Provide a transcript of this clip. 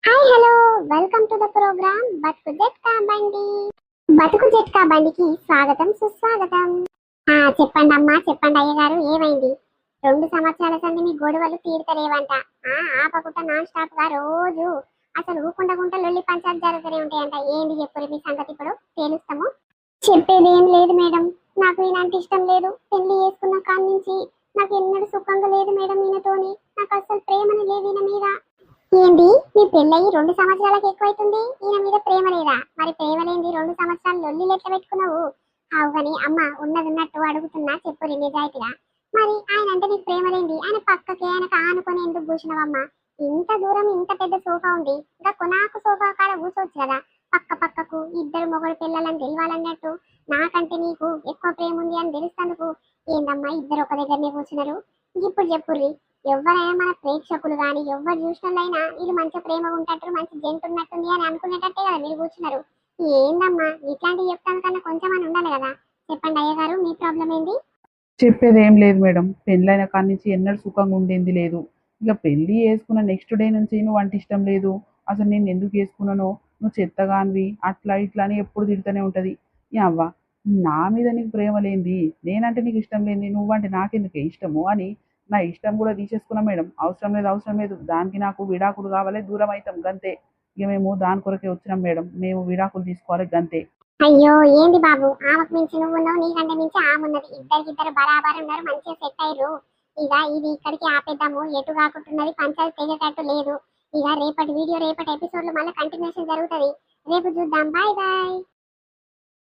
Hi hello welcome to the programme Bathuku Jatka బండి. బతుకు జట్కా బండికి స్వాగతం సుస్వాగతం. చెప్పండి అమ్మా, చెప్పండి అయ్యగారు, ఏమైంది? 2 సంవత్సరాల సంది మీ గొడవలు తీరుతలేవంట. ఆపకుండా నాన్ స్టాప్ గా రోజు అసలు ఊకుండకుండా లొల్లి పంచాలు జరుగుతూనే ఉంటాయంట. ఏంది చెప్పురు మీ సంగతి? ఇప్పుడు తేలుస్తాము. చెప్పేది ఏం లేదు మేడం, నాకు ఈయనంటే ఇష్టం లేదు. పెళ్లి చేసుకున్న కాడి నుంచి నాకు ఎన్నడూ సుఖంగా లేదు మేడం ఈయనతోని. నాకు అసలు ప్రేమనే లేదు ఈయన మీద. ఏంది, మీ పెళ్ళయి 2 సంవత్సరాలకు ఎక్కువైతుంది, ఈయన మీద ప్రేమ లేదా? మరి ప్రేమ లేని 2 సంవత్సరాలు లొల్లి లెక్క పెట్టుకున్నావు. అవుగని అమ్మ, ఉన్నది ఉన్నట్టు అడుగుతున్నా, చెప్పురి నిజాయితీగా. మరి ఆయన అంటే నీకు ప్రేమ లేని ఆయన పక్కకి ఆయనకు ఆనుకొని ఎందుకు కూర్చున్నావమ్మా? ఇంత దూరం ఇంత పెద్ద సోఫా ఉంది, ఇంకా కొనాకు సోఫా కాడ కూర్చోవచ్చు కదా. పక్క పక్కకు ఇద్దరు మొగడు పిల్లలని గెలవాలన్నట్టు. నాకంటే నీకు ఎక్కువ ప్రేమ ఉంది అని తెలుస్తందుకు ఏందమ్మా ఇద్దరు ఒక దగ్గరనే కూర్చున్నారు? ఇప్పుడు చెప్పుర్రి. ఎవరైనా మన ప్రేక్షకులు కానీ ఎవరు చూసినోళ్ళైనా వీళ్ళు మంచి ప్రేమ ఉంటట్టు మంచి జంట ఉన్నట్టుంది అని అనుకునేటట్టే కదా మీరు కూర్చున్నారు. ఏందమ్మా ఇట్లాంటివి చెప్తాను కన్నా కొంచెం అని ఉండాలి కదా. చెప్పండి అయ్యగారు, మీ ప్రాబ్లం ఏంది? చెప్పేది ఏం లేదు మేడం. పెళ్ళైన కాడి నుంచి ఎన్నడూ సుఖంగా ఉండింది లేదు. ఇక పెళ్ళి చేసుకున్న నెక్స్ట్ డే నుంచి నువ్వు అంటే ఇష్టం లేదు, అసలు నేను ఎందుకు చేసుకున్నానో, నువ్వు చెత్తగానివి, అట్లా ఇట్లా అని ఎప్పుడు తిడుతూనే ఉంటుంది. ఈ అవ్వ, నా మీద నీకు ప్రేమ లేనిది, నేనంటే నీకు ఇష్టం లేనిది, నువ్వంటే నాకెందుకే ఇష్టము అని నా ఇష్టం కూడా తీసేసుకున్నా మేడం. అవసరం లేదు, అవసరం లేదు, దానికి నాకు విడాకులు కావాలి, దూరం అవుతాం గంతే. ఇక మేము దాని కొరకే వచ్చినాం మేడం, మేము విడాకులు తీసుకోవాలి గంతే. అయ్యో ఏంది బాబు, ఆమెకు మించి నువ్వు ఉన్నావు, నీకంటే మించి ఆమె ఉన్నది. ఇద్దరికిద్దరు బరాబర్ ఉన్నారు, మంచిగా సెట్ అయ్యారు. ఇక ఇది ఇక్కడికి ఆపేద్దాము, ఎటు కాకుంటున్నది, పంచాయతీ తెగేటట్టు లేదు. ఇక రేపటి వీడియో రేపటి ఎపిసోడ్ లో మళ్ళీ కంటిన్యూషన్ జరుగుతుంది. రేపు చూద్దాం. Bye bye.